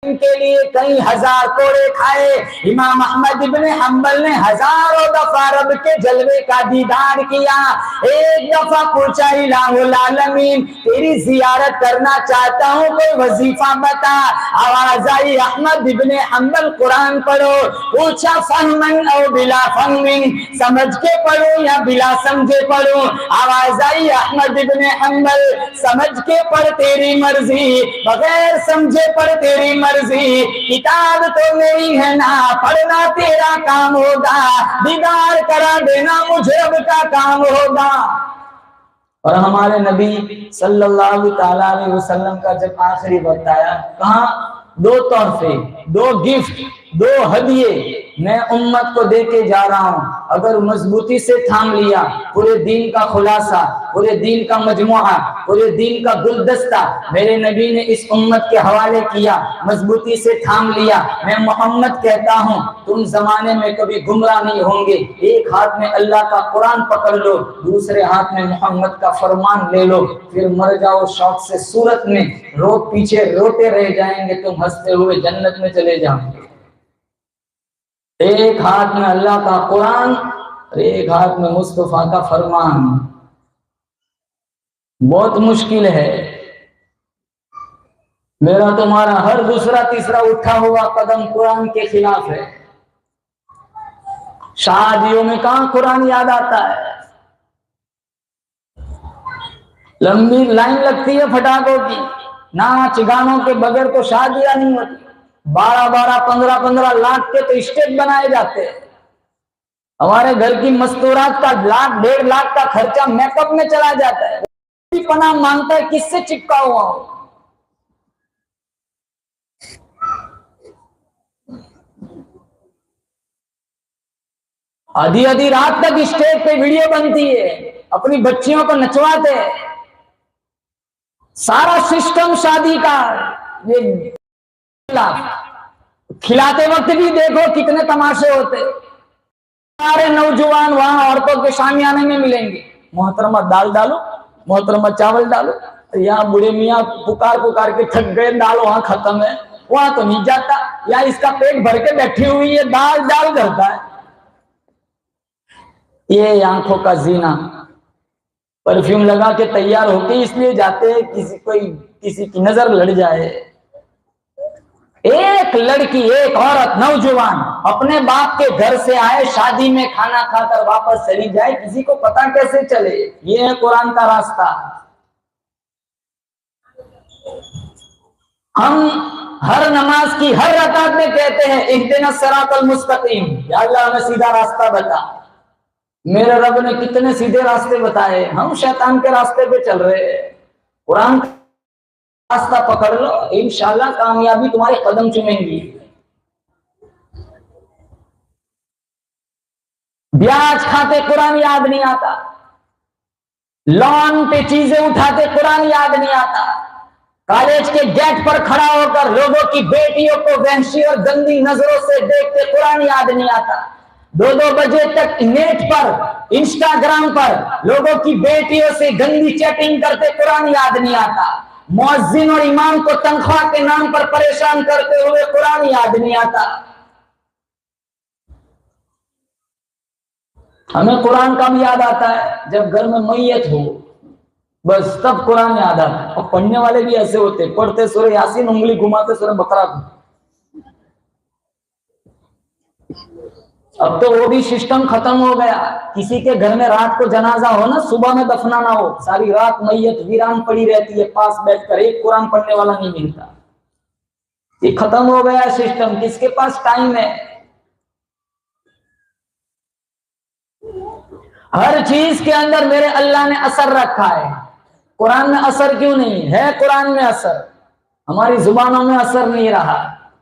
کے لیے کئی ہزار کوڑے کھائے. امام احمد ابن حنبل نے ہزاروں دفعہ رب کے جلوے کا دیدار کیا. ایک دفعہ پوچھا الہ العالمین تیری زیارت کرنا چاہتا ہوں, کوئی وظیفہ بتا. آواز آئی احمد ابن حنبل قرآن پڑھو. پوچھا فہمن او بلا فہمن, سمجھ کے پڑھوں یا بلا سمجھے پڑھوں. آواز آئی احمد ابن حنبل سمجھ کے پڑھ تیری مرضی, بغیر سمجھے پڑھ تیری مرضی. کتاب تو میری ہے نا, پڑھنا تیرا کام ہوگا, دیدار کرا دینا مجھے رب کا کام ہوگا. اور ہمارے نبی صلی اللہ تعالی علیہ وسلم کا جب آخری وقت آیا, کہاں دو تحفے, دو گفٹ, دو ہدیے میں امت کو دے کے جا رہا ہوں. اگر مضبوطی سے تھام لیا, پورے دین کا خلاصہ, پورے دین کا مجموعہ, پورے دین کا گلدستہ میرے نبی نے اس امت کے حوالے کیا, مضبوطی سے تھام لیا. میں محمد کہتا ہوں تم زمانے میں کبھی گمراہ نہیں ہوں گے. ایک ہاتھ میں اللہ کا قرآن پکڑ لو, دوسرے ہاتھ میں محمد کا فرمان لے لو, پھر مر جاؤ شوق سے صورت میں, پیچھے روتے رہ جائیں گے, تم ہنستے ہوئے جنت میں چلے جاؤ گے. ایک ہاتھ میں اللہ کا قرآن اور ایک ہاتھ میں مصطفیٰ کا فرمان. بہت مشکل ہے. میرا تمہارا ہر دوسرا تیسرا اٹھا ہوا قدم قرآن کے خلاف ہے. شادیوں میں کہاں قرآن یاد آتا ہے, لمبی لائن لگتی ہے پٹاخوں کی, ناچ گانوں کے بغیر تو شادیاں نہیں ہوتی. 12 15 لاکھ کے تو اسٹیج بنائے جاتے ہیں. ہمارے گھر کی مستورات کا 1 لاکھ 1.5 لاکھ کا خرچہ میک اپ میں چلا جاتا ہے. پناہ مانگتا ہے کس سے چپکا ہوا ہو. آدھی رات تک اسٹیج پہ ویڈیو بنتی ہے, اپنی بچیوں کو نچواتے ہیں. سارا سسٹم شادی کا یہ کھلاتے وقت بھی دیکھو کتنے تماشے ہوتے. سارے نوجوان وہاں عورتوں کے شامیانے میں ملیں گے, محترمہ دال ڈالو, محترمہ چاول ڈالو. یہاں بوڑھے میاں پکار کے تھک گئے, دال وہاں ختم ہے, وہاں تو نہیں جاتا. یا اس کا پیٹ بھر کے بیٹھی ہوئی ہے, دال کرتا ہے. یہ آنکھوں کا زینہ. پرفیوم لگا کے تیار ہو کے اس لیے جاتے ہیں کسی کی نظر لڑ جائے. ایک لڑکی, ایک عورت, نوجوان اپنے باپ کے گھر سے آئے, شادی میں کھانا کھا کر واپس چلی جائے, کسی کو پتا کیسے چلے؟ یہ ہے قرآن کا راستہ. ہم ہر نماز کی ہر رکعت میں کہتے ہیں اہدنا الصراط المستقیم, یا اللہ ہمیں سیدھا راستہ بتا. میرے رب نے کتنے سیدھے راستے بتائے, ہم شیطان کے راستے پہ چل رہے ہیں. قرآن کا راستہ پکڑ لو, انشاءاللہ کامیابی تمہارے قدم چومیں گی. بیاج کھاتے قرآن یاد نہیں آتا, لون پہ چیزیں اٹھاتے قرآن یاد نہیں آتا, کالج کے گیٹ پر کھڑا ہو کر لوگوں کی بیٹیوں کو وحشی اور گندی نظروں سے دیکھتے قرآن یاد نہیں آتا. 2 بجے تک نیٹ پر, انسٹاگرام پر لوگوں کی بیٹیوں سے گندی چیٹنگ کرتے قرآن یاد نہیں آتا. مؤذن اور امام کو تنخواہ کے نام پر پریشان کرتے ہوئے قرآن یاد نہیں آتا. ہمیں قرآن کا بھی یاد آتا ہے جب گھر میں میت ہو, بس تب قرآن یاد آتا ہے. اور پڑھنے والے بھی ایسے ہوتے, پڑھتے سورہ یاسین انگلی گھماتے سورہ بقرہ. اب تو وہ بھی سسٹم ختم ہو گیا. کسی کے گھر میں رات کو جنازہ ہو نا, صبح میں دفنانا ہو, ساری رات میت ویران پڑی رہتی ہے, پاس بیٹھ کر ایک قرآن پڑھنے والا نہیں ملتا. یہ ختم ہو گیا سسٹم. کس کے پاس ٹائم ہے؟ ہر چیز کے اندر میرے اللہ نے اثر رکھا ہے. قرآن میں اثر کیوں نہیں ہے؟ قرآن میں اثر, ہماری زبانوں میں اثر نہیں رہا.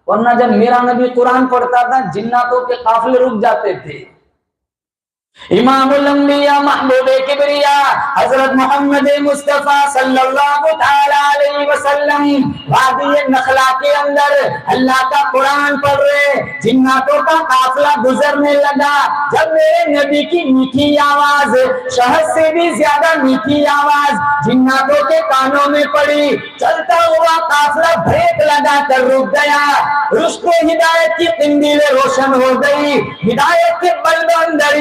ورنہ جب میرا نبی قرآن پڑھتا تھا جناتوں کے قافلے رک جاتے تھے. امام الانبیاء محبوب کبریا حضرت محمد مصطفیٰ صلی اللہ تعالی علیہ وسلم وادی نخلا کے اندر اللہ کا قرآن پڑھ رہے، جناتوں کا قافلہ گزرنے لگا۔ جب میرے نبی کی میٹھی آواز، شہد سے بھی زیادہ میٹھی آواز جناتوں کے کانوں میں پڑی، چلتا ہوا قافلہ بریک لگا کر رک گیا۔ رشد و ہدایت کی قندیلیں روشن ہو گئی، ہدایت کے بلب اندر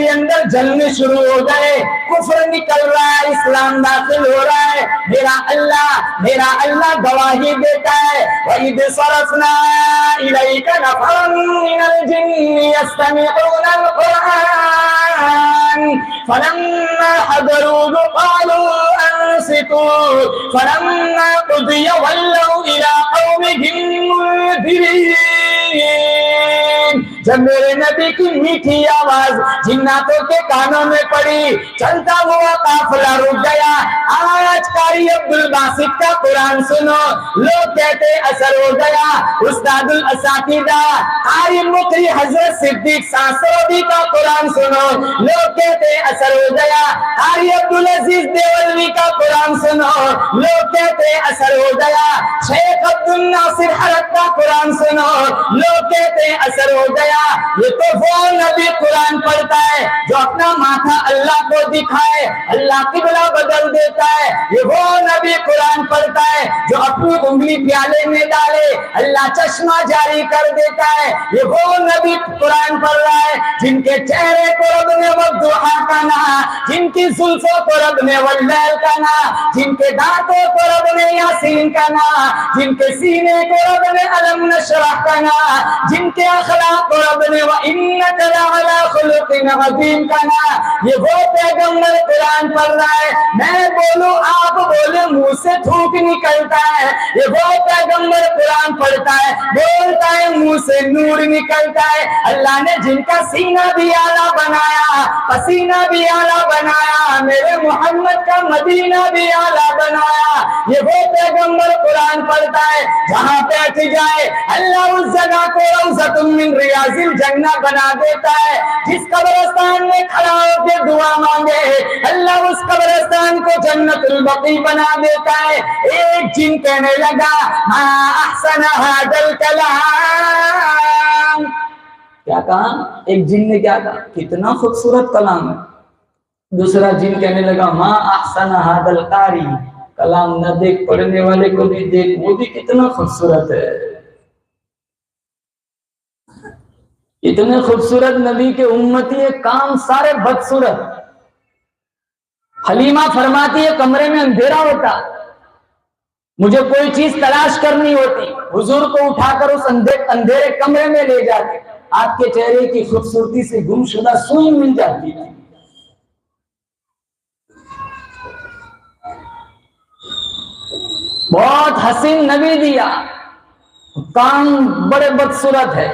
جلنے شروع ہو گئے، کفر نکل رہا ہے، اسلام داخل ہو رہا ہے۔ میرا اللہ گواہی دیتا ہے، وَإِذْ صَرَفْنَا إِلَيْكَ نَفَرًا مِّنَ الْجِنِّ يَسْتَمِعُونَ الْقُرْآنَ فَلَمَّا حَضَرُوهُ قَالُوا أَنصِتُوا فَلَمَّا قُضِيَ وَلَّوْا إِلَىٰ قَوْمِهِم مُنذِرِينَ۔ جب میرے نبی کی میٹھی آواز جناتوں کے کانوں میں پڑی، چلتا ہوا قافلہ رک گیا۔ آج قاری عبد الباسط کا قرآن سنو، لوگ کہتے اثر ہو گیا۔ استاد الاساتذہ قاری مقری حضرت صدیق ساسودی کا قرآن سنو، لوگ کہتے اثر ہو گیا۔ قاری عبدالعزیز دیولوی کا قرآن سنو، لوگ کہتے اثر ہو گیا۔ شیخ عبد الناصر حرق کا قرآن سنو، لوگ کہتے اثر ہو گیا۔ یہ تو وہ نبی قرآن پڑھتا ہے جو اپنا ماتھا اللہ کو دکھائے، اللہ قبلہ بدل دیتا ہے۔ یہ وہ نبی قرآن پڑھتا ہے جو اپنی انگلی پیالے میں ڈالے، اللہ چشمہ جاری کر دیتا ہے۔ یہ وہ نبی قرآن پڑھ رہا ہے جن کے چہرے کو رب نے والضحیٰ کہا، جن کی زلفوں کو رب نے واللیل کہا، جن کے دانتوں کو رب نے یاسین کہا، جن کے سینے کو رب نے الم نشرح کہا، جن کے اخلاق کو رب نے وَإِنَّكَ لَعَلَىٰ خُلُقٍ عَظِيمٍ کہا۔ یہ وہ پیغمبر قرآن پڑھ رہا ہے، میں بولوں آپ بولے منہ سے تھوک نکلتا ہے۔ یہ وہ پیغمبر قرآن پڑھتا ہے، بولتا ہے منہ سے نور نکلتا ہے۔ اللہ نے جن کا سینہ بھی اعلیٰ بنایا، پسینہ بھی اعلیٰ بنایا، میرے محمد کا مدینہ بھی اعلیٰ بنایا۔ یہ وہ پیغمبر قرآن پڑھتا ہے، جہاں بیٹھ جائے اللہ اس جگہ کو روضۃ من ریاض الجنہ بنا دیتا ہے۔ جس قبرستان میں کھڑا ہو کے دعا مانگے اللہ اس قبرستان کو جنت البقیع بنا دیتا ہے۔ ایک جن کہنے لگا ما احسن ھذا الکلام، کیا کہا؟ ایک جن نے کیا کہا؟ کتنا خوبصورت کلام ہے۔ دوسرا جن کہنے لگا ما احسن ھذا القاری، کلام نہ دیکھ پڑھنے والے کو بھی دیکھ، وہ بھی کتنا خوبصورت ہے۔ اتنے خوبصورت نبی کے امتی کام سارے بدصورت۔ حلیمہ فرماتی ہے کمرے میں اندھیرا ہوتا، مجھے کوئی چیز تلاش کرنی ہوتی، حضور کو اٹھا کر اس اندھیرے کمرے میں لے جاتے، آپ کے چہرے کی خوبصورتی سے گمشدہ سوئی مل جاتی تھی۔ بہت حسین نبی دیا، کام بڑے بدصورت ہے۔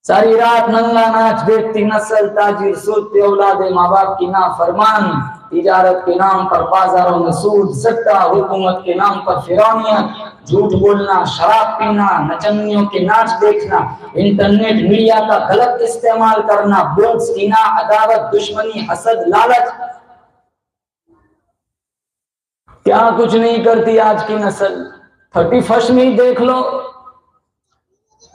ساری رات ننگا ناچ دیکھتی نسل، تاجر سودتے اولاد ماں باپ کی نافرمان، تجارت کے نام پر بازاروں میں سود سٹا، حکومت کے نام پر فرعونیت، جھوٹ بولنا، شراب پینا، نچنیوں کے ناچ دیکھنا، انٹرنیٹ میڈیا کا غلط استعمال کرنا، بلوگز، کینہ، عداوت، دشمنی، حسد، لالچ، کیا کچھ نہیں کرتی آج کی نسل۔ 31 میں ہی دیکھ لو،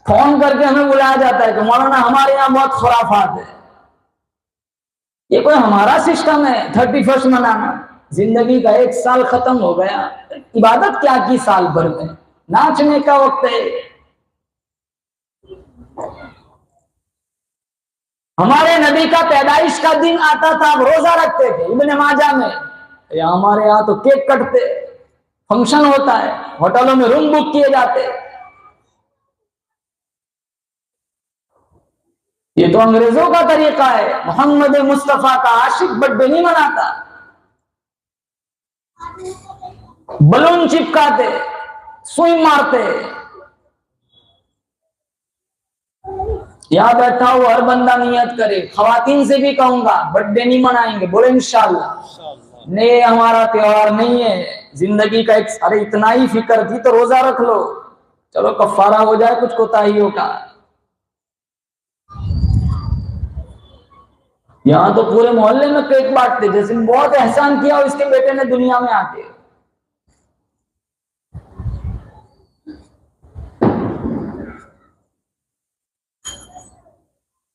فون کر کے ہمیں بلایا جاتا ہے کہ مولانا ہمارے یہاں بہت خرافات ہے۔ یہ کوئی ہمارا سسٹم ہے 31 منانا؟ زندگی کا 1 سال ختم ہو گیا، عبادت کیا کی سال بھر میں؟ ناچنے کا وقت ہے۔ ہمارے نبی کا پیدائش کا دن آتا تھا، اب روزہ رکھتے تھے ابن ماجہ میں، یا ہمارے یہاں تو کیک کٹتے، فنکشن ہوتا ہے، ہوٹلوں میں روم بک کیے جاتے۔ یہ تو انگریزوں کا طریقہ ہے، محمد مصطفیٰ کا عاشق برتھ ڈے نہیں مناتا، بلون چپکاتے، سوئی مارتے۔ یہاں بیٹھا ہوا ہر بندہ نیت کرے، خواتین سے بھی کہوں گا برتھ ڈے نہیں منائیں گے، بولے انشاءاللہ نہیں، ہمارا تہوار نہیں ہے، زندگی کا ارے اتنا ہی فکر تھی تو روزہ رکھ لو، چلو کفارہ ہو جائے کچھ کوتاہیوں کا۔ یہاں تو پورے محلے میں کیک بانٹتے جیسے بہت احسان کیا اور اس کے بیٹے نے دنیا میں آ کے.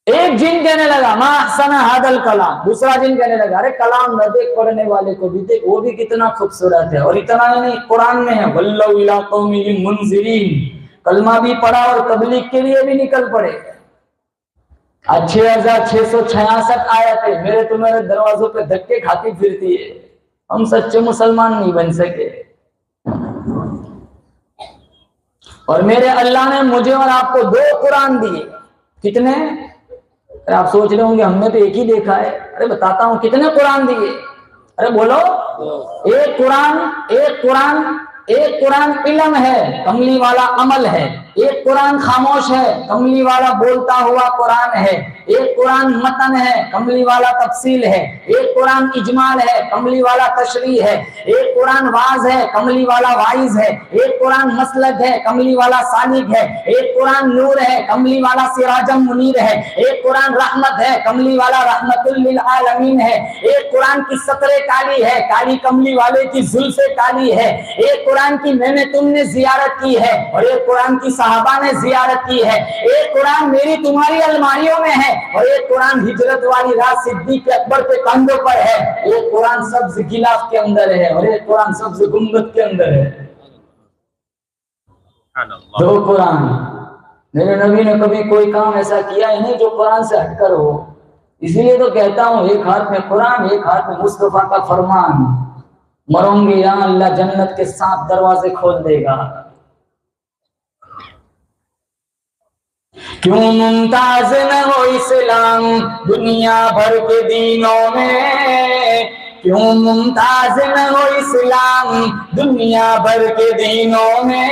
ایک جن کہنے لگا ما احسن ھذا الکلام، دوسرا جن کہنے لگا ارے کلام نہ دیکھ پڑھنے والے کو بھی دیکھ، وہ بھی کتنا خوبصورت ہے. اور اتنا ہی نہیں، قرآن میں ہے وَلَّوْا إِلَىٰ قَوْمِهِم مُنذِرِينَ، کلمہ بھی پڑھا اور تبلیغ کے لیے بھی نکل پڑے. 6666 آیتیں میرے تمہارے دروازوں پہ دھکے کھاتی پھرتی ہے. ہم سچے مسلمان نہیں بن سکے. اور میرے اللہ نے مجھے اور آپ کو 2 قرآن دیے. کتنے؟ آپ سوچ رہے ہوں گے ہم نے تو ایک ہی دیکھا ہے. ارے بتاتا ہوں کتنے قرآن دیے. ارے بولو. ایک قرآن علم ہے، کملی والا عمل ہے. ایک قرآن خاموش ہے، کملی والا بولتا ہوا قرآن ہے. ایک قرآن متن ہے، کملی والا تفصیل ہے. ایک قرآن اجمال ہے، کملی والا تشریح ہے. ایک قرآن واعظ ہے، کملی والا واعظ ہے. ایک قرآن مسلک ہے، کملی والا سالک ہے. ایک قرآن نور ہے، کملی والا سراجم منیر ہے. ایک قرآن رحمت ہے، کملی والا رحمت للعالمین ہے. ایک قرآن کی سطریں کالی ہے، کالی کملی والے کی زلفیں کالی ہے. ایک قرآن کی میں نے تم نے زیارت کی ہے اور ایک قرآن کی صحابہ نے زیارت کی ہے. ایک قرآن میری تمہاری الماریوں میں ہے اور ایک قرآن ہجرت والی رات صدیق اکبر کے کندھوں پر ہے. ایک قرآن سبز غلاف کے اندر ہے اور ایک قرآن سبز گنبد کے اندر ہے. 2 قرآن. میرے نبی نے کبھی کوئی کام ایسا کیا ہی نہیں جو قرآن سے ہٹ کر ہو. اسی لیے تو کہتا ہوں ایک ہاتھ میں قرآن، ایک ہاتھ میں مصطفیٰ کا فرمان. مروں گے یہاں اللہ جنت کے 7 دروازے کھول دے گا. کیوں ممتاز نہ ہو اسلام دنیا بھر کے دینوں میں، کیوں ممتاز نہ ہو اسلام دنیا بھر کے دینوں میں.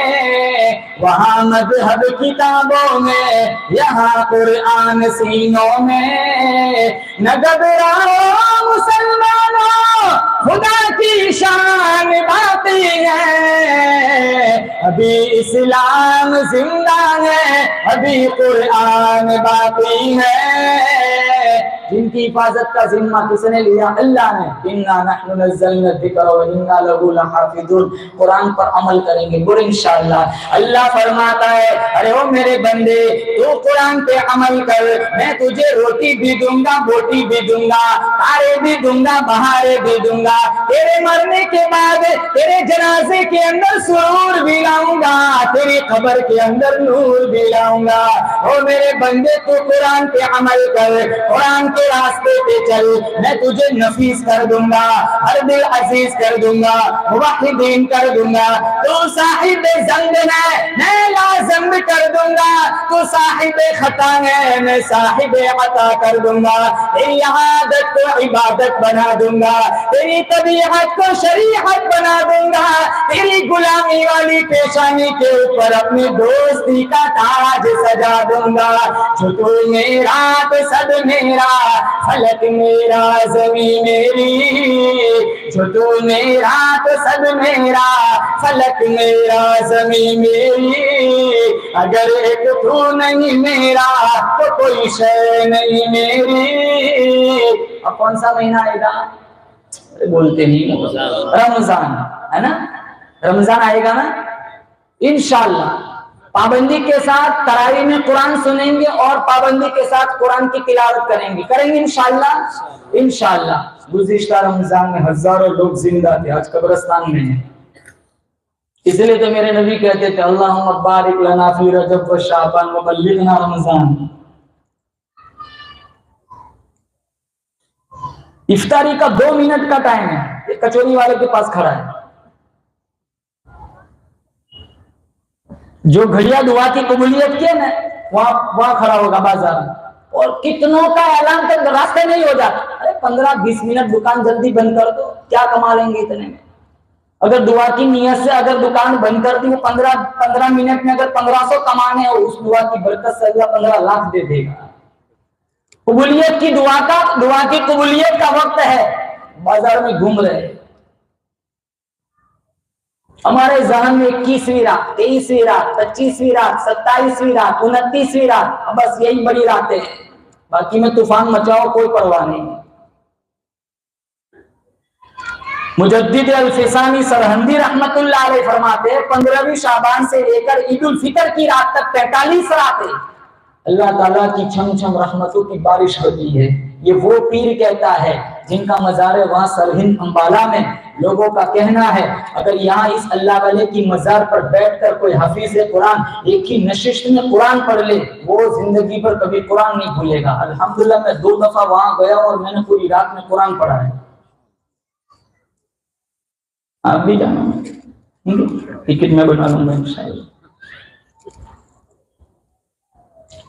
وہاں مذہب کتابوں میں، یہاں قرآن سینوں میں. نہ گھبراؤ مسلمانوں، خدا کی شان باقی ہے. ابھی اسلام زندہ ہے، ابھی قرآن باقی ہے. جن کی حفاظت کا ذمہ کس نے لیا؟ اللہ نے. انا نحن نزلنا الذکر وانا له لحافظون. قرآن پر عمل کریں گے اور انشاءاللہ. اللہ فرماتا ہے ارے او میرے بندے تو قرآن پہ عمل کر، میں تجھے روٹی بھی دوں گا، بوٹی بھی دوں گا، تارے بھی دوں گا، بہارے بھی دوں گا. تیرے مرنے کے بعد تیرے جنازے کے اندر سرور بھی لاؤں گا، تیری قبر کے اندر نور بھی لاؤں گا. او میرے بندے تو قرآن پہ عمل کر، قرآن کے راستے پہ چل، میں تجھے نفیس کر دوں گا، ہر دل عزیز کر دوں گا، موحدین کر دوں گا. تو صاحب ذنب ہے میں لازم کر دوں گا، تو صاحب خطا ہے میں صاحب عطا کر دوں گا. تیری عادت کو عبادت بنا دوں گا، تیری طبیعت کو شریعت بنا دوں گا. تیری غلامی والی پیشانی کے اوپر اپنی دوستی کا تاج سجا دوں گا. جو تو میرا تو سب میرا، فلک میرا زمین میری. جو تو میرا تو سب میرا، فلک میرا زمین میری. اگر ایک تو نہیں میرا تو کوئی شے نہیں میری. اب کون سا مہینہ آئے گا؟ بولتے نہیں. رمضان ہے نا، رمضان آئے گا نا انشاءاللہ. پابندی کے ساتھ تراویح میں قرآن سنیں گے اور پابندی کے ساتھ قرآن کی تلاوت کریں گے انشاءاللہ. انشاءاللہ. گزشتہ رمضان میں ہزاروں لوگ زندہ تھے، آج قبرستان میں ہیں. اس لیے تو میرے نبی کہتے تھے اللہم بارک لنا فی رجب و شعبان وبلغنا رمضان. افطاری کا 2 منٹ کا ٹائم ہے. یہ کچوری والے کے پاس کھڑا ہے جو گھڑیا دعا کی قبولیت کی ہے نا، وہاں کھڑا ہوگا بازار میں. اور کتنوں کا اعلان کر راستے نہیں ہو جاتا. ارے 15-20 منٹ دکان جلدی بند کر دو، کیا کما لیں گے اتنے میں؟ اگر دعا کی نیت سے اگر دکان بند کر دی، وہ 15 منٹ میں اگر 1500 کمانے ہو، اس دعا کی برکت سے اللہ 15 لاکھ دے دے گا. قبولیت کی دعا کی قبولیت کا وقت ہے. بازار میں گھوم رہے ہمارے ذہن میں 21ویں رات، 23ویں رات، 25ویں رات، 27ویں رات، 29ویں رات، بس یہی بڑی راتیں ہیں. باقی میں طوفان مچاؤ کوئی پرواہ نہیں۔ مجدد الفسانی سرہندی رحمت اللہ علیہ فرماتے ہیں 15ویں شعبان سے لے کر عید الفطر کی رات تک 43 راتیں اللہ تعالیٰ کی چھم چھم رحمتوں کی بارش ہوتی ہے۔ یہ وہ پیر کہتا ہے جن کا مزار ہے وہاں سرہند امبالہ میں، لوگوں کا کہنا ہے اگر یہاں اس اللہ والے کی مزار پر بیٹھ کر کوئی حفیظ قرآن ایک ہی نشست میں قرآن پڑھ لے وہ زندگی پر کبھی قرآن نہیں بھولے گا۔ الحمدللہ میں 2 دفعہ وہاں گیا اور میں نے پوری رات میں قرآن پڑھا ہے۔ آپ بھی جانا، ٹکٹ میں بنا لوں گا انشاءاللہ۔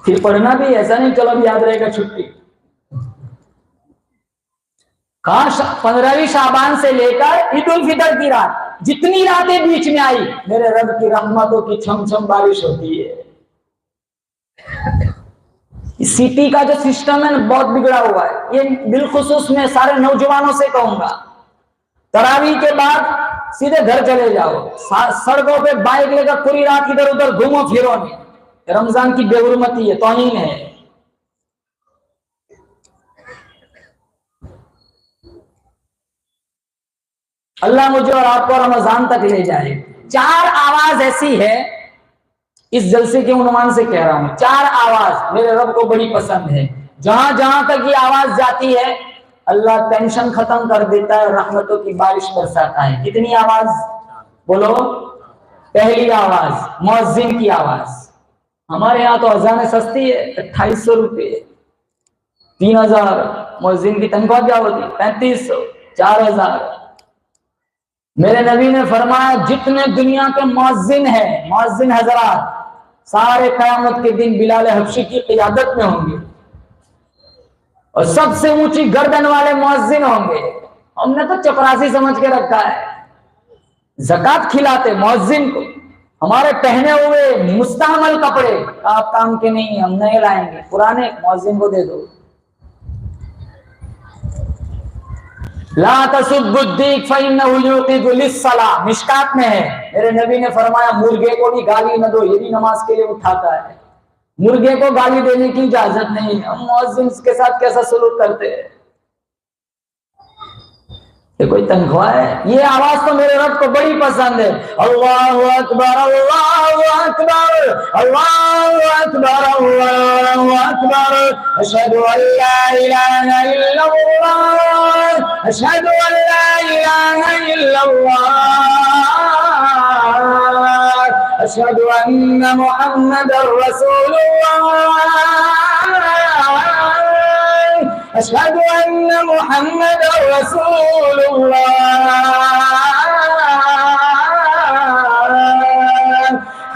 پھر پڑھنا بھی ایسا نہیں چلو اب یاد رہے گا چھٹی۔ کاش 15ویں شعبان سے لے کر عید الفطر کی رات جتنی راتیں بیچ میں آئی میرے رب کی رحمتوں کی چھم چھم بارش ہوتی ہے۔ سٹی کا جو سسٹم ہے نا بہت بگڑا ہوا ہے، یہ بالخصوص میں سارے نوجوانوں سے کہوں گا تراویح کے بعد سیدھے گھر چلے جاؤ، سڑکوں پہ بائک لے کر پوری رات ادھر ادھر گھومو پھرو نہیں، رمضان کی بے حرمتی ہے، توہین ہے۔ اللہ مجھے اور آپ کو رمضان تک لے جائے۔ 4 آواز ایسی ہے، اس جلسے کے عنوان سے کہہ رہا ہوں، 4 آواز میرے رب کو بڑی پسند ہے۔ جہاں جہاں تک یہ آواز جاتی ہے اللہ ٹینشن ختم کر دیتا ہے، رحمتوں کی بارش برساتا ہے۔ کتنی آواز بولو؟ پہلی آواز مؤذن کی آواز۔ ہمارے یہاں تو اذان سستی ہے، 2800 روپے، 3000۔ مؤذن کی تنخواہ کیا ہوتی؟ 3500، 4000۔ میرے نبی نے فرمایا جتنے دنیا کے مؤذن ہیں، مؤذن حضرات سارے قیامت کے دن بلال حبشی کی قیادت میں ہوں گے اور سب سے اونچی گردن والے مؤذن ہوں گے۔ ہم نے تو چپراسی سمجھ کے رکھا ہے، زکوٰۃ کھلاتے مؤذن کو، ہمارے پہنے ہوئے مستعمل کپڑے آپ کام کے نہیں، ہم نہیں لائیں گے، پرانے مؤذن کو دے دو۔ لا تسبوا الدیک فإنه یوقظ للصلاۃ، مشکات میں ہے، میرے نبی نے فرمایا مرغے کو بھی گالی نہ دو، یہ بھی نماز کے لیے اٹھاتا ہے۔ مرغے کو گالی دینے کی اجازت نہیں، ہم مؤذن کے ساتھ کیسا سلوک کرتے ہیں؟ یہ کوئی تنخواہ ہے؟ یہ آواز تو میرے رب کو بڑی پسند ہے۔ اللہ اکبر اللہ اکبر اللہ اکبر اللہ اکبر، اشہد ان لا الہ الا اللہ اشہد ان لا الہ الا اللہ اشہد ان محمد رسول اللہ اشہد ان محمد رسول اللہ،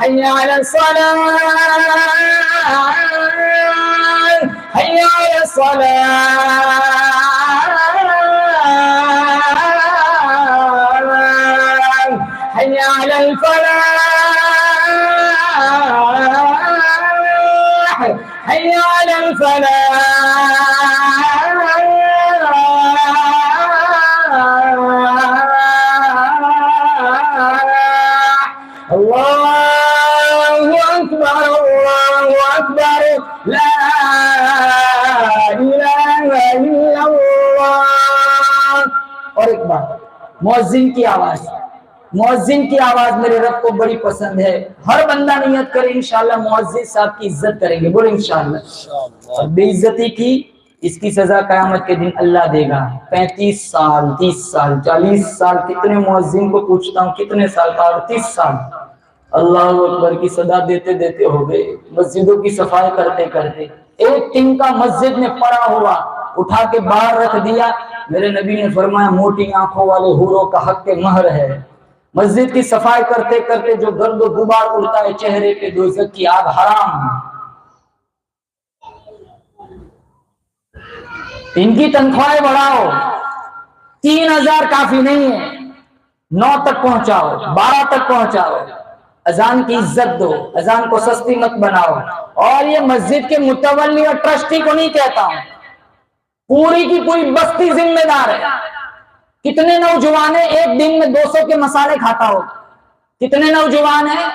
حی علی الصلاۃ حی علی الصلاۃ حی علی الفلاح حی علی الفلاح۔ اور ایک بات مؤذن کی آواز، مؤذن کی آواز میرے رب کو بڑی پسند ہے۔ ہر بندہ نیت کرے انشاءاللہ مؤذن صاحب کی عزت کریں گے، بولے انشاءاللہ۔ اور بے عزتی کی اس کی سزا قیامت کے دن اللہ دے گا۔ 35 سال 30 سال 40 سال کتنے مؤذن کو پوچھتا ہوں کتنے سال کا؟ 38 سال اللہ اکبر کی صدا دیتے دیتے ہو گئے، مسجدوں کی صفائی کرتے کرتے۔ ایک ٹنکا مسجد میں پڑا ہوا اٹھا کے باہر رکھ دیا، میرے نبی نے فرمایا موٹی آنکھوں والے حوروں کا حق مہر ہے۔ مسجد کی صفائی کرتے کرتے جو گرد و غبار اڑتا ہے چہرے پہ دوزخ کی آگ حرام۔ ان کی تنخواہیں بڑھاؤ، 3000 کافی نہیں ہے، 9 تک پہنچاؤ، 12 تک پہنچاؤ۔ اذان کی عزت دو، اذان کو سستی مت بناؤ۔ اور یہ مسجد کے متولی اور ٹرسٹی کو نہیں کہتا ہوں، پوری کی پوری بستی ذمہ دار ہے۔ کتنے نوجوان ہیں ایک دن میں 200 کے مسالے کھاتا ہو؟ کتنے نوجوان ہیں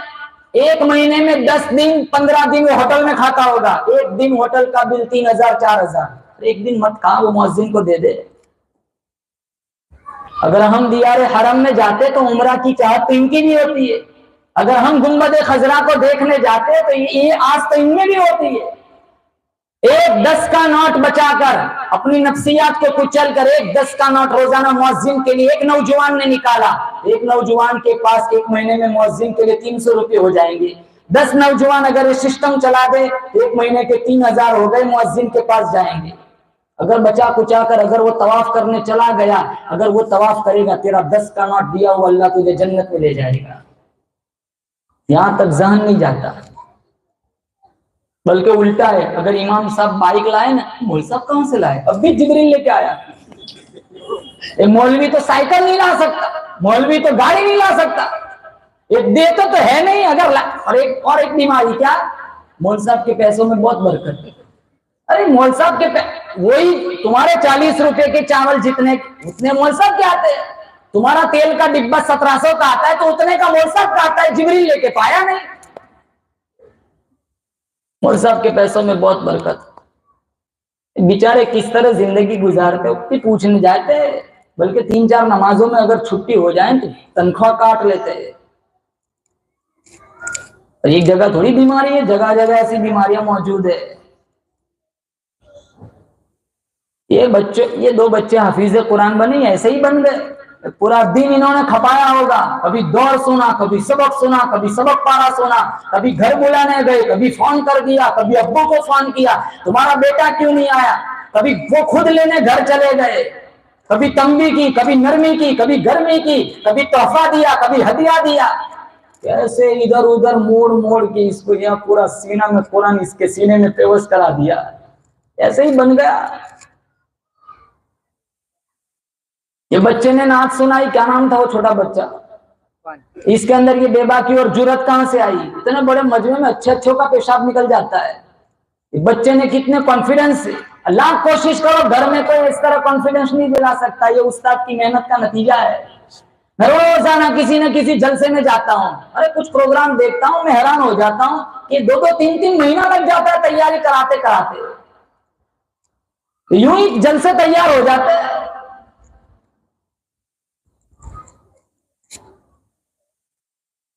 ایک مہینے میں 10 دن 15 دن وہ ہوٹل میں کھاتا ہوگا، ایک دن ہوٹل کا بل 3000 4000، ایک دن مت کھا، وہ مؤذن کو دے دے۔ اگر ہم دیار حرم میں جاتے تو عمرہ کی چاہت تو ان کی بھی ہوتی ہے، اگر ہم گنبد خضرا کو دیکھنے جاتے تو یہ آس تو ان میں بھی ہوتی ہے۔ ایک 10 کا نوٹ بچا کر، اپنی نفسیات کو کچل کر ایک 10 کا نوٹ روزانہ مؤذن کے لیے ایک نوجوان نے نکالا، ایک نوجوان کے پاس ایک مہینے میں مؤذن کے لیے 300 روپے ہو جائیں گے۔ 10 نوجوان اگر یہ سسٹم چلا دے، ایک مہینے کے 3000 ہو گئے، مؤذن کے پاس جائیں گے۔ اگر بچا کچا کر اگر وہ طواف کرنے چلا گیا، اگر وہ طواف کرے گا، تیرا 10 کا نوٹ دیا ہوا اللہ تجھے جنت میں لے جائے گا۔ یہاں تک ذہن نہیں جاتا، بلکہ الٹا ہے۔ اگر امام صاحب بائک لائے نا، مول صاحب کہاں سے لائے؟ اب بھی جبریل لے کے آیا۔ مولوی تو سائیکل نہیں لا سکتا، مولوی تو گاڑی نہیں لا سکتا، ایک دیتا تو ہے نہیں۔ اگر اور ایک بیماری کیا؟ مول صاحب کے پیسوں میں بہت برکت ہے۔ ارے مول صاحب کے وہی تمہارے 40 روپے کے چاول جتنے اتنے مول صاحب کے آتے ہیں، تمہارا تیل کا ڈبہ 1700 کا آتا ہے تو اتنے کا مول صاحب کا آتا ہے، جبریل لے کے پایا نہیں۔ مول صاحب کے پیسوں میں بہت برکت۔ بیچارے کس طرح زندگی گزارتے ہو پوچھنے جاتے، بلکہ 3-4 نمازوں میں اگر چھٹی ہو جائیں تو تنخواہ کاٹ لیتے ہیں۔ ایک جگہ تھوڑی بیماری ہے، جگہ جگہ ایسی بیماریاں موجود ہے۔ یہ 2 بچے حفیظ قرآن بنے، ایسے ہی بن گئے۔ پورا دن انہوں نے کھپایا ہوگا، کبھی دور سنا، کبھی سبق پارا سنا، کبھی گھر بلانے گئے، کبھی فون کر دیا، کبھی ابو کو فون کیا تمہارا بیٹا کیوں نہیں آیا، کبھی وہ خود لینے گھر چلے گئے، کبھی تنبیہ کی، کبھی نرمی کی، کبھی گرمی کی، کبھی تحفہ دیا، کبھی ہدیہ دیا۔ کیسے ادھر ادھر موڑ کے اس کو یہاں پورا سینہ میں قرآن اس کے سینے میں پیوست کرا دیا، ایسے ہی بن گیا۔ یہ بچے نے نعت سنائی، کیا نام تھا وہ چھوٹا بچہ؟ اس کے اندر یہ بے باکی اور جرت کہاں سے آئی؟ اتنے بڑے مجمع میں اچھوں کا پیشاب نکل جاتا ہے۔ بچے نے کتنے کانفیڈنس سے، اللہ کوشش کرو گھر میں کوئی اس طرح کانفیڈنس نہیں دلا سکتا، یہ استاد کی محنت کا نتیجہ ہے۔ میں روزانہ کسی نہ کسی جلسے میں جاتا ہوں، ارے کچھ پروگرام دیکھتا ہوں، میں حیران ہو جاتا ہوں کہ 2-3 مہینہ لگ جاتا ہے تیاری کراتے یوں ہی جلسے تیار ہو جاتے ہیں۔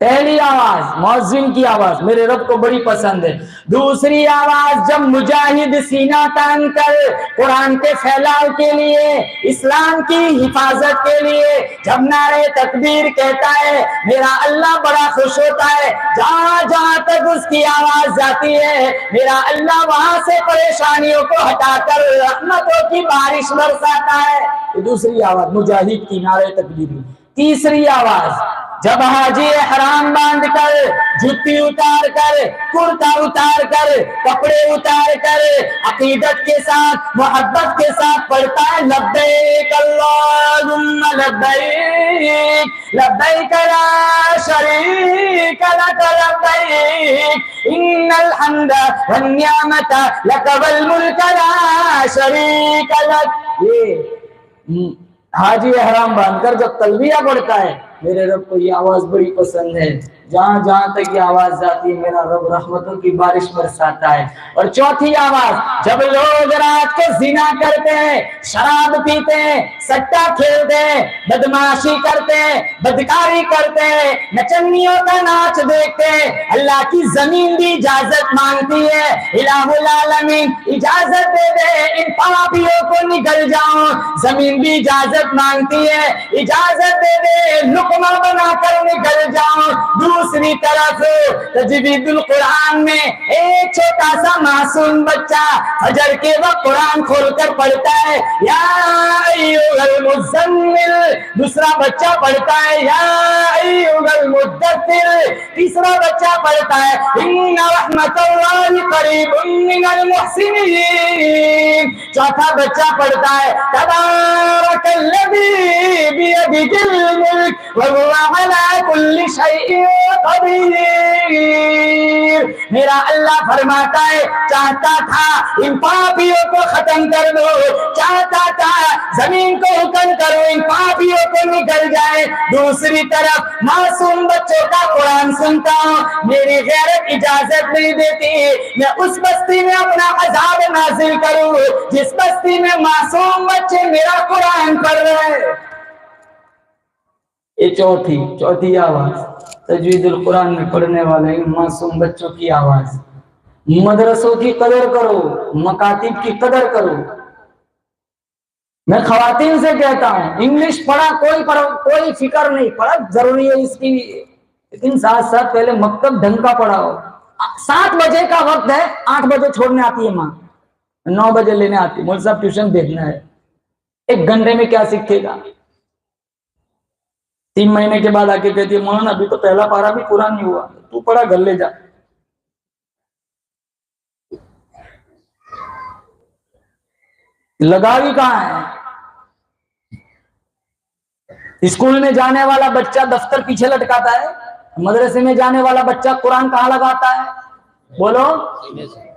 پہلی آواز مؤذن کی آواز میرے رب کو بڑی پسند ہے۔ دوسری آواز جب مجاہد سینہ تان کر قرآن کے پھیلاؤ کے لیے، اسلام کی حفاظت کے لیے جب نعرہ تکبیر کہتا ہے، میرا اللہ بڑا خوش ہوتا ہے۔ جہاں تک اس کی آواز جاتی ہے، میرا اللہ وہاں سے پریشانیوں کو ہٹا کر رحمتوں کی بارش برساتا ہے۔ یہ دوسری آواز مجاہد کی نعرہ تکبیر۔ تیسری آواز جب حاجی احرام باندھ کر، جوتی اتار کر، کرتا اتار کر، کپڑے اتار کر، عقیدت کے ساتھ محبت کے ساتھ پڑھتا ہے، لبیک اللہم لبیک لبیک لا شریک لک لبیک ان الحمد والنعمت لک والملک لا شریک لک۔ یہ حاجی احرام باندھ کر جب تلبیہ پڑھتا ہے، میرے رب کو یہ آواز بڑی پسند ہے۔ جہاں تک یہ آواز جاتی ہے، میرا رب رحمتوں کی بارش برساتا ہے۔ اور چوتھی آواز جب لوگ رات کو زنا کرتے ہیں، شراب پیتے ہیں، سٹا کھیلتے ہیں، بدماشی کرتے ہیں، بدکاری کرتے ہیں، نچنیوں کا ناچ دیکھتے ہیں، اللہ کی زمین بھی اجازت مانگتی ہے، الہ العالمین اجازت دے دے ان پاپیوں کو نگل جاؤں، زمین بھی اجازت مانگتی ہے، اجازت دے دے لقمہ بنا کر نگل جاؤں۔ دوسری طرف تجوید القرآن میں ایک چھوٹا سا معصوم بچہ فجر کے وقت قرآن کھول کر پڑھتا ہے، یا ایھا المزمل، دوسرا بچہ پڑھتا ہے یا ایھا المدثر، تیسرا بچہ پڑھتا ہے ان رحمت اللہ قریب من المحسنین، چوتھا بچہ پڑھتا ہے تبارک الذی بیدہ الملک وہو علی کل شیء قدیر۔ تدبیر. میرا اللہ فرماتا ہے چاہتا تھا ان پاپیوں کو ختم کر دو, چاہتا تھا زمین کو حکم کرو ان پاپیوں کو نکل جائے. دوسری طرف معصوم بچوں کا قرآن سنتا ہوں, میری غیرت اجازت نہیں دیتی میں اس بستی میں اپنا عذاب نازل کروں جس بستی میں معصوم بچے میرا قرآن پڑھ رہے ہیں. یہ چوتھی آواز تجوید القرآن میں پڑھنے والے ان معصوم بچوں کی آواز. مدرسوں کی قدر کرو, مکاتب کی قدر کرو. میں خواتین سے کہتا ہوں انگلش پڑھا کوئی فکر نہیں, پڑھا ضروری ہے اس کی, لیکن ساتھ ساتھ پہلے مکتب ڈھنگ کا پڑھاؤ. 7 بجے کا وقت ہے, 8 بجے چھوڑنے آتی ہے ماں, 9 بجے لینے آتی, مول صاحب ٹیوشن بھیجنا ہے. 1 گھنٹے میں کیا سیکھے گا؟ 3 مہینے کے بعد آ کے کہتی ہے مولانا ابھی تو پہلا پارا بھی پورا نہیں ہوا, تو پڑھا گھر لے جا. لگاوی کہاں ہے؟ اسکول میں جانے والا بچہ دفتر پیچھے لٹکاتا ہے, مدرسے میں جانے والا بچہ قرآن کہاں لگاتا ہے؟ بولو.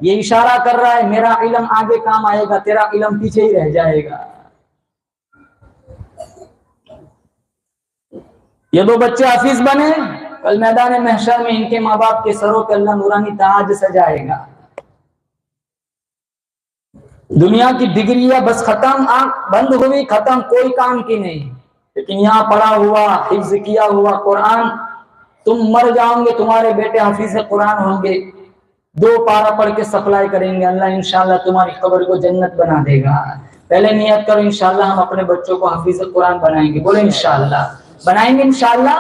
یہ اشارہ کر رہا ہے میرا علم آگے کام آئے گا, تیرا علم پیچھے ہی رہ جائے گا. یہ 2 بچے حافظ بنے, کل میدان محشر میں ان کے ماں باپ کے سروں پہ اللہ نورانی تاج سجائے گا. دنیا کی ڈگریاں بس ختم, آنکھ بند ہوئی ختم, کوئی کام کی نہیں. لیکن یہاں پڑھا ہوا حفظ کیا ہوا قرآن, تم مر جاؤ گے تمہارے بیٹے حافظ قرآن ہوں گے, 2 پارا پڑھ کے سپلائی کریں گے, اللہ انشاءاللہ تمہاری قبر کو جنت بنا دے گا. پہلے نیت کرو انشاءاللہ ہم اپنے بچوں کو حافظ قرآن بنائیں گے. بولو انشاءاللہ بنائیں گے, انشاءاللہ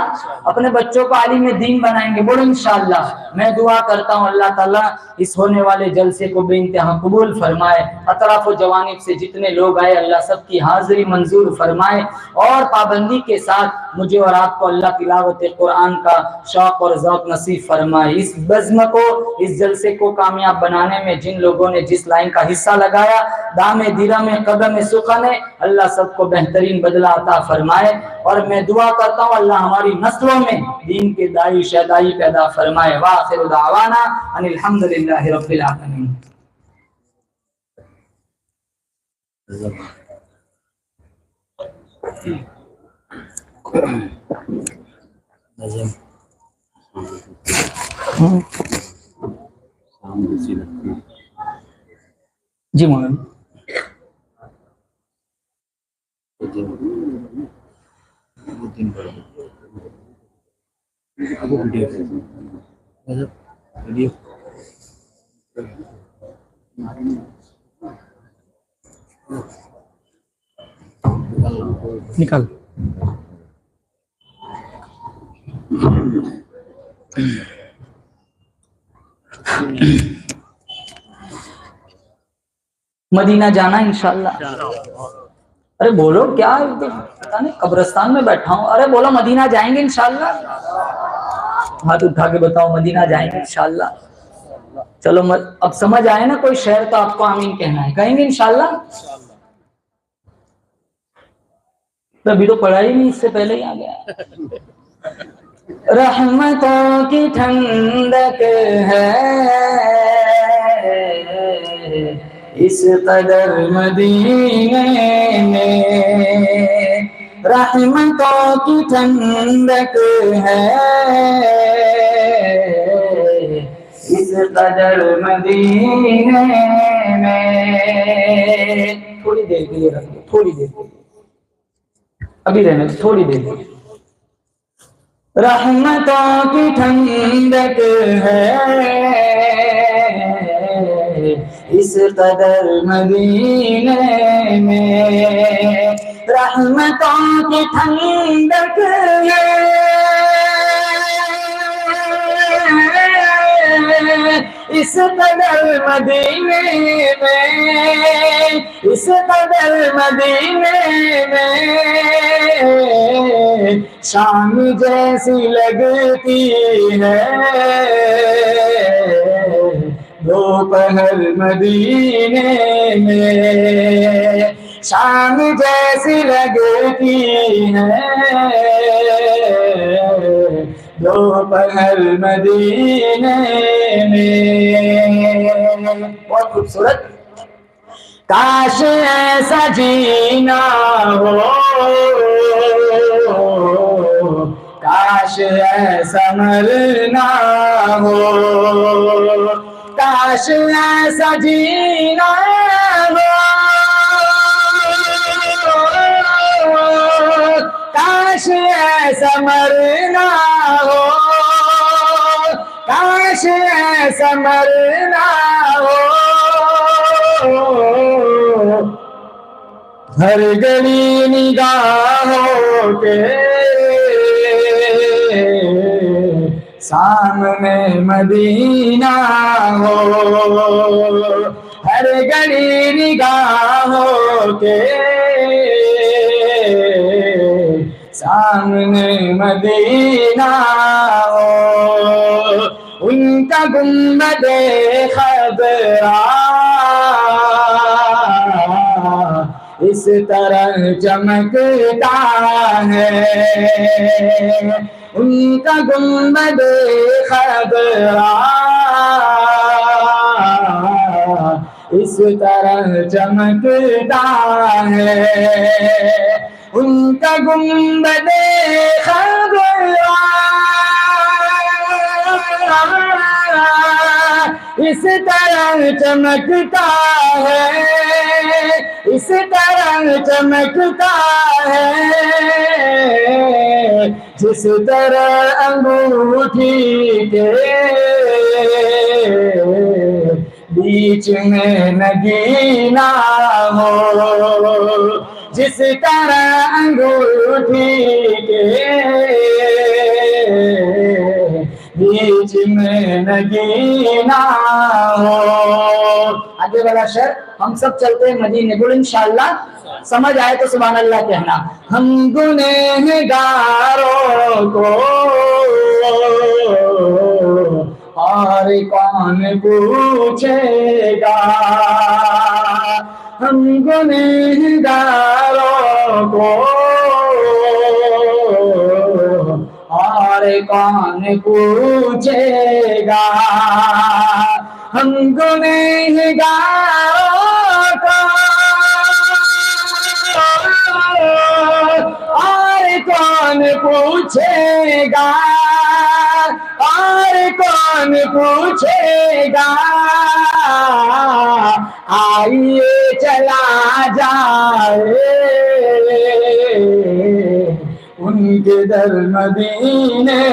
اپنے بچوں کو عالم دین بنائیں گے. بولو انشاءاللہ. میں دعا کرتا ہوں اللہ تعالیٰ اس ہونے والے جلسے کو بے انتہا قبول فرمائے, اطراف و جوانب سے جتنے لوگ آئے اللہ سب کی حاضری منظور فرمائے, اور پابندی کے ساتھ مجھے اور آپ کو اللہ تلاوت قرآن کا شوق اور ذوق نصیب فرمائے. اس بزم کو, اس جلسے کو کامیاب بنانے میں جن لوگوں نے جس لائن کا حصہ لگایا, دام درم قدم سخن, اللہ سب کو بہترین بدلہ عطا فرمائے. اور میں دعا کرتا ہوں اللہ ہماری نسلوں میں دین کے دائی شہدائی پیدا فرمائے. وآخر دعوانا ان الحمدللہ رب العالمین. جی مولانا. نکال. مدینہ جانا انشاءاللہ. ارے بولو کیا پتا نہیں قبرستان میں بیٹھا ہوں. ارے بولو مدینہ جائیں گے انشاءاللہ. ہاتھ اٹھا کے بتاؤ مدینہ جائیں گے انشاءاللہ. چلو اب سمجھ آئے نا کوئی شہر تو آپ کو آمین کہنا ہے, کہیں گے انشاءاللہ. ابھی تو پڑھا ہی نہیں, اس سے پہلے ہی آ گیا. رحمتوں کی ٹھنڈک ہے اس قدر مدینے میں, رحمتوں کی ٹھنڈک ہے اس قدر مدینے میں. تھوڑی دیر کے لیے رکھیے, تھوڑی دیر کے لیے, ابھی رہنے تھوڑی دیر کے لیے. رحمتوں کی ٹھنڈک ہے اس قدر مدینے میں, رحمتوں کی ٹھنڈک ہے اس قدر مدینے میں, اس قدر مدینے میں شام جیسی لگتی ہے دوپہر مدینے میں, شام جیسی لگتی ہے دوپہر مدینے میں. بہت خوبصورت. کاش ایسا جینا ہو، کاش ایسا مرنا ہو، کاش ایسا جینا ہو، کاش ایسا مرنا ہو، کاش ایسا مرنا ہو. ہر گلی نگاہوں کے سامنے مدینہ ہو، ہر گلی نگاہوں کے سامنے مدینہ ہو. ان کا گنبد خضرا اس طرح چمکتا ہے، ان کا گنبد خضرا اس طرح چمکتا ہے، ان کا گنبد خضرا اس طرح چمکتا ہے، اس طرح چمکتا ہے، جس طرح انگوٹھی کے بیچ میں نگینہ ہو، جس طرح انگوٹھی کے بیچ میں نگینہ ہو. آگے والا شعر ہم سب چلتے ہیں مدینے. بول انشاءاللہ. سمجھ آئے تو سبحان اللہ کہنا. ہم گنہگاروں کو اور کون پوچھے گا، ہم گنہگاروں کو اور کون پوچھے گا، ہم گنہگاروں کو اور کون پوچھے گا، اور کون پوچھے گا. آئیے چلا جائے ان کے در مدینے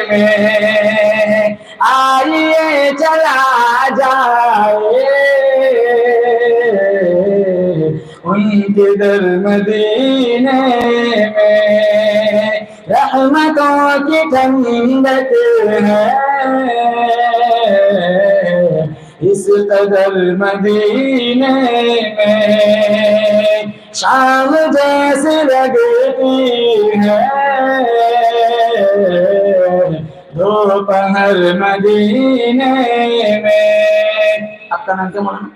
میں، آئیے چلا جائے ان کے در مدینے میں. رحمتوں کی ٹھنڈک ہے اس قدر مدینے میں، شام جیسے لگتی ہے دوپہر مدینے میں. آپ کا نام کیا مولانا؟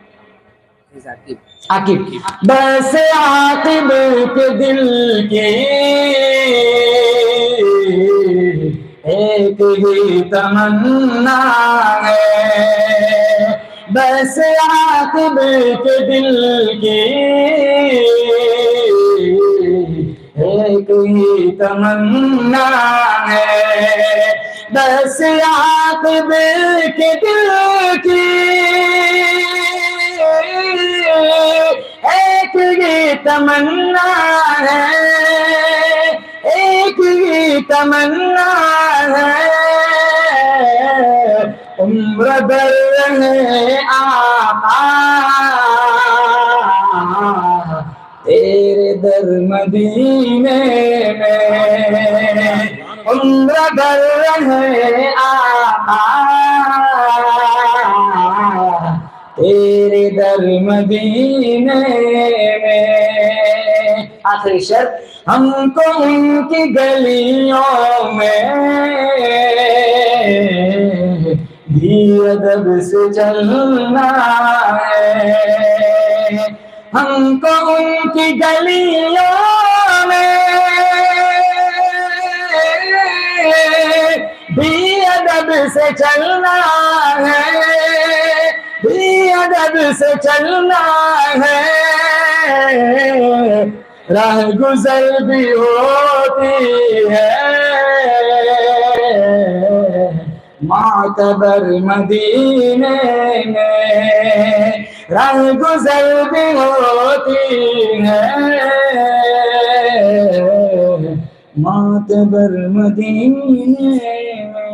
عاقب. بس عاقب کے دل کی ایک ہی تمنا ہے، بس عاقب کے دل کی ایک ہی تمنا ہے، بس عاقب کے دل کی ایک ہی تمنا ہے، ایک ہی تمنا ہے. عمر بھر رہے آقا تیرے در مدینے میں، عمر بھر رہے آقا تیرے در مدینے میں. آخری شرط. ہم کو ان کی گلیوں میں بھی ادب سے چلنا ہے، ہم کو ان کی گلیوں میں بھی ادب سے چلنا ہے، ادب سے چلنا ہے، راہ گزر بھی ہوتی ہے، معتبر مدینے میں راہ گزر بھی ہوتی ہے، معتبر مدینے میں.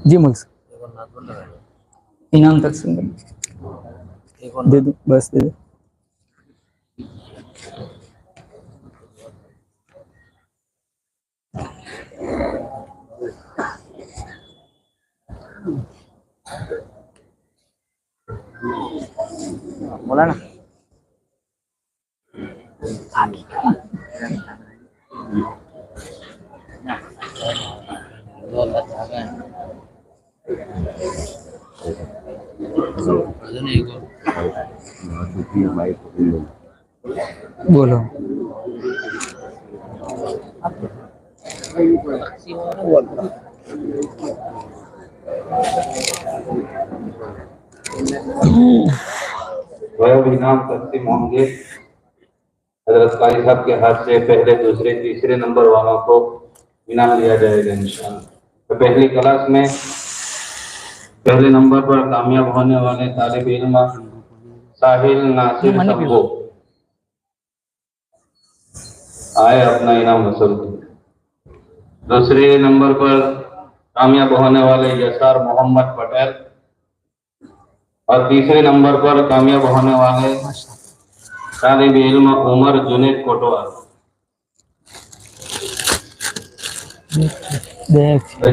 جی ملک انعام تقسیم دے دو، بس دے دو. مولانا بولو. انعام تقسیم ہوں گے. حضرت قاری صاحب کے ہاتھ سے پہلے دوسرے تیسرے نمبر والوں کو انعام دیا جائے گا انشاءاللہ. تو پہلی کلاس میں پہلے نمبر پر کامیاب ہونے والے طالب علم ساحل ناصر سبو آئے اپنا انعام وصول کریں. دوسرے نمبر پر کامیاب ہونے والے یسار محمد پٹیل اور تیسرے نمبر پر کامیاب ہونے والے طالب علم عمر جنید کوٹوال.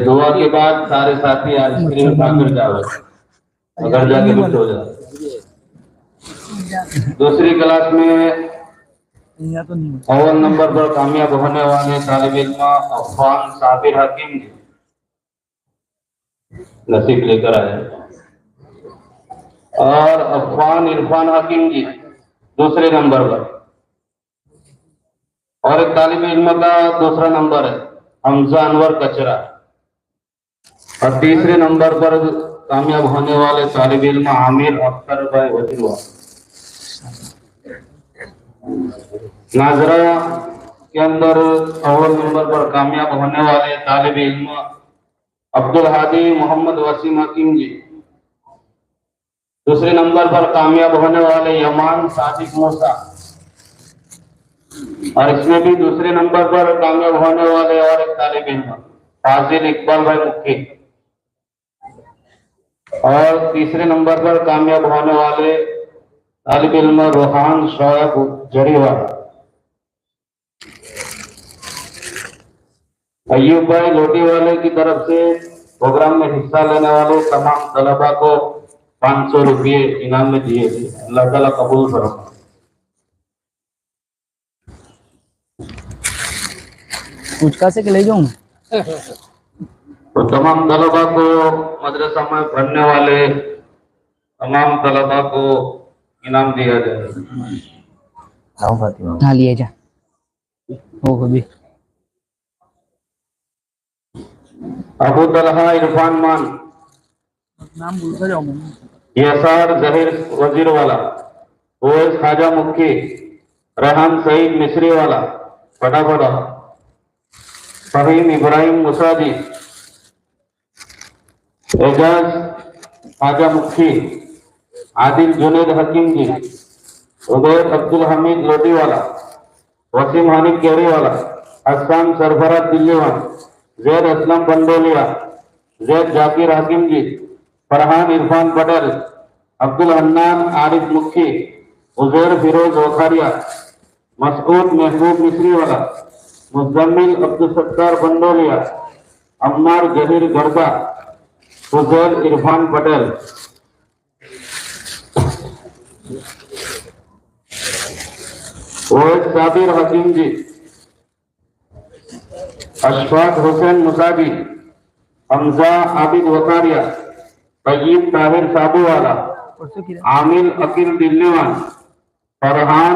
دعا کے بعد سارے ساتھی آئس کریم کھا کر جاؤ اگر جا کے لفٹ ہو جائے. دوسری کلاس میں اول نمبر پر کامیاب ہونے والے طالب علم عفان صابر حکیم نصیب لے کر آئے اور عفان عرفان حکیم جی دوسرے نمبر پر. اور ایک طالب علم کا دوسرا نمبر ہے حمزہ انور کچرا. اور تیسرے نمبر پر کامیاب ہونے والے طالب علم عامر اختر بھائی وزیروا. ناظرہ کے اندر اول نمبر پر کامیاب ہونے والے طالب علم عبدالحادی محمد وسیم حکیم جی. دوسرے نمبر پر کامیاب ہونے والے یمان صادق موسیٰ. اور اس میں بھی دوسرے نمبر پر کامیاب ہونے والے اور ایک طالب علم فاضل اقبال بھائی مکھی. اور تیسرے نمبر پر کامیاب ہونے والے طالب علم روحان شعیب جڑی والا. ایوب بھائی لوٹی والے کی طرف سے پروگرام میں حصہ لینے والے تمام طلباء کو 500 روپے انعام میں دیے تھے. اللہ تعالیٰ قبول فرمائے. کچھ کہا سے کہ لے جاؤں تو تمام طلباء کو مدرسہ میں پڑھنے والے تمام طلباء کو انعام دیا جائے. ہاں لیے جا ہو بھی. ابو طلحہ عرفان مان نام بولتا جاؤں میں. یسار ظہیر وزیر والا. اویس خواجہ مکھی. ریحان سعید مصری والا پٹا پٹا. فہیم ابراہیم مساجی. اعجاز خواجہ مکھی. عادل جنید حکیم جی. عبید عبدالحمید لوٹی والا. وسیم حنیف کیری والا. حسان سرفراز دلی والا. زید اسلم بنڈولیا. زید ذاکر حکیم جی. فرحان عرفان پٹیل. عبدالحنان عارف مکھی. عزیر فیروز وکھاریا. مسعود محبوب مصری والا. مزمل عبدالستار بنڈولیا. عمار جہیر گردہ. فضیل عرفان پٹیل. اویس صابر حکیم جی. اشفاق حسین مساجی. حمزہ عابد وکاریا. طیب طاہر سابو والا. عامل عقیل دلیوان. فرحان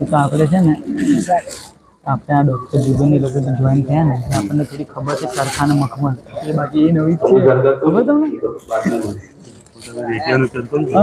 આપણે છે ને આપણે આ ડોક્ટર જીવનની લોકો જોઈન થયા ને આપણને થોડી ખબર છે સરખાને મખમલ એ બાકી એ નવી છે ખબર તમને હા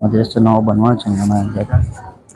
મદ્રેસો નવો બનવાનો છે ને અમારા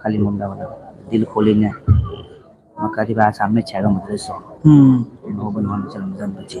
ખાલી મુલ્લાવાલા દિલ ખોલીને મકાથી આ સામે છે આગળ મદ્રેસો નવો બનવાનો છે રમઝાન પછી.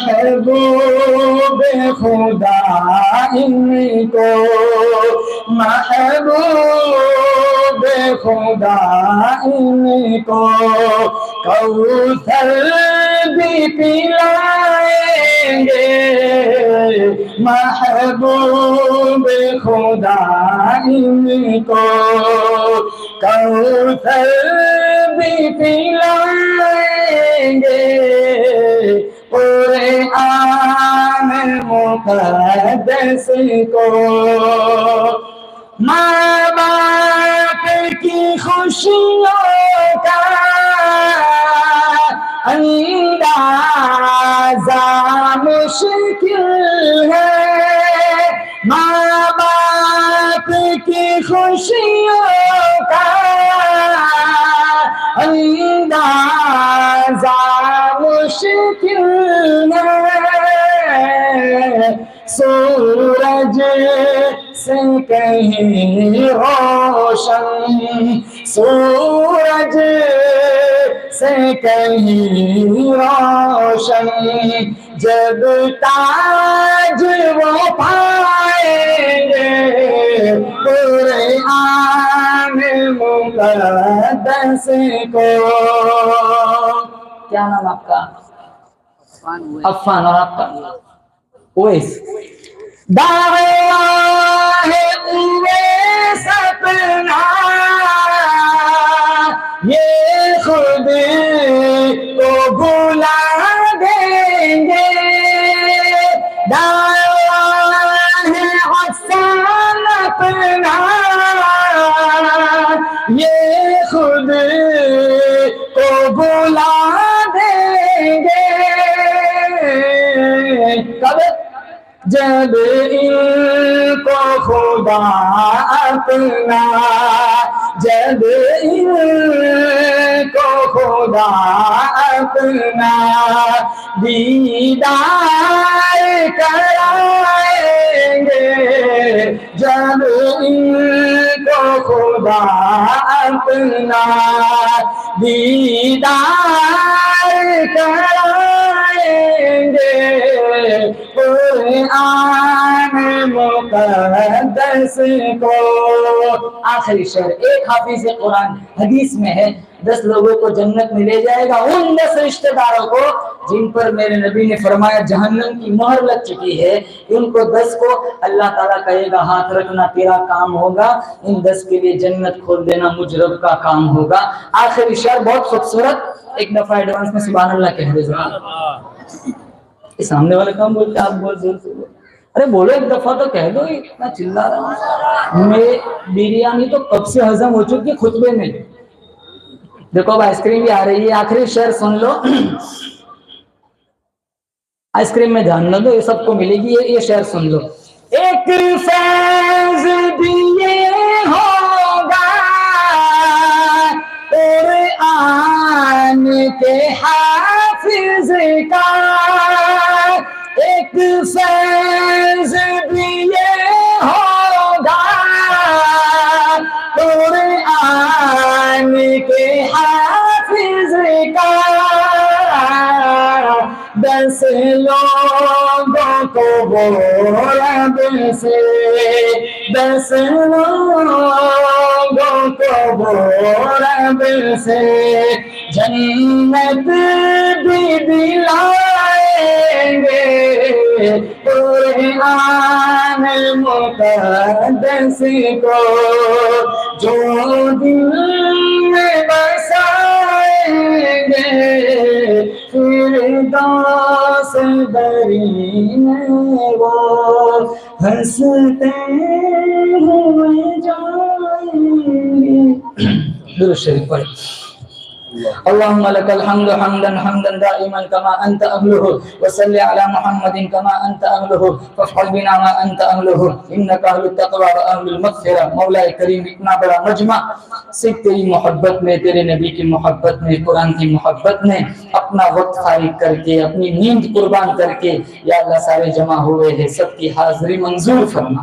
محبوب خدا ان کو محبوب خدا ان کو کوثر بھی پلائیں گے محبوب خدا ان کو کوثر بھی پلائیں گے قرآن مقدس کو ماں باپ کی خوشیوں کا اندازہ مشکل ہے ماں باپ کی خوشیوں کا اندازہ مشکل ہے سورج سے کہیں روشن سورج سے کہیں روشن جب تاج وہ پائیں گے قرآن مقدس کو کیا نام آپ کا عفان اور آپ کا اویس دعویٰ ہے اویس اپنا یہ خود کو بھلا دیں گے دعویٰ ہے حسن اپنا یہ خود کو بھلا دیں گے کب جب ان کو خدا اپنا جب ان کو خدا اپنا دیدار کرائیں گے جب ان کو خدا اپنا دیدار کرائیں گے قرآن مقدس کو آخری شعر ایک حافظ قرآن حدیث میں ہے 10 لوگوں کو جنت میں لے جائے گا ان 10 رشتہ داروں کو جن پر میرے نبی نے فرمایا جہنم کی مہر لگ چکی ہے ان کو 10 کو اللہ تعالیٰ کہے گا ہاتھ رکھنا تیرا کام ہوگا ان 10 کے لیے جنت کھول دینا مجھ رب کا کام ہوگا آخری شعر بہت خوبصورت ایک دفعہ ایڈوانس میں سبحان اللہ کہہ دے سامنے والے کام بولتے آپ بہت زور سے بولتے ارے بولو ایک دفعہ تو کہہ دو اتنا چلا رہا میں بریانی تو کب سے ہضم ہو چکی خطبے میں دیکھو اب آئس کریم بھی آ رہی ہے آخری شعر سن لو آئس کریم میں دھیان نہ دو یہ سب کو ملے گی یہ شعر سن لو ایک فیض بھی یہ ہوگا قرآن کے حافظ کا ایک فیض بھی یہ ہوگا قرآن کے حافظ کا 10 لوگوں کو وہ رب سے 10 لوگوں کو وہ رب سے جنت بھی دلائیں گے قرآن مقدس کو جو دل میں بسائیں گے فردوس بری میں وہ ہنستے ہوئے جائیں گے درود شریف پڑھ اللهم لك الحمد حمدا حمدا دائما كما انت اهله وصل على محمد كما انت اهله فافعل بنا ما انت اهله انك اهل التقوى واهل المغفرة مولا کریم اتنا بڑا مجمع صرف تیری محبت میں تیرے نبی کی محبت میں قرآن کی محبت میں اپنا وقت فارغ کر کے اپنی نیند قربان کر کے یا اللہ سارے جمع ہوئے ہیں سب کی حاضری منظور فرما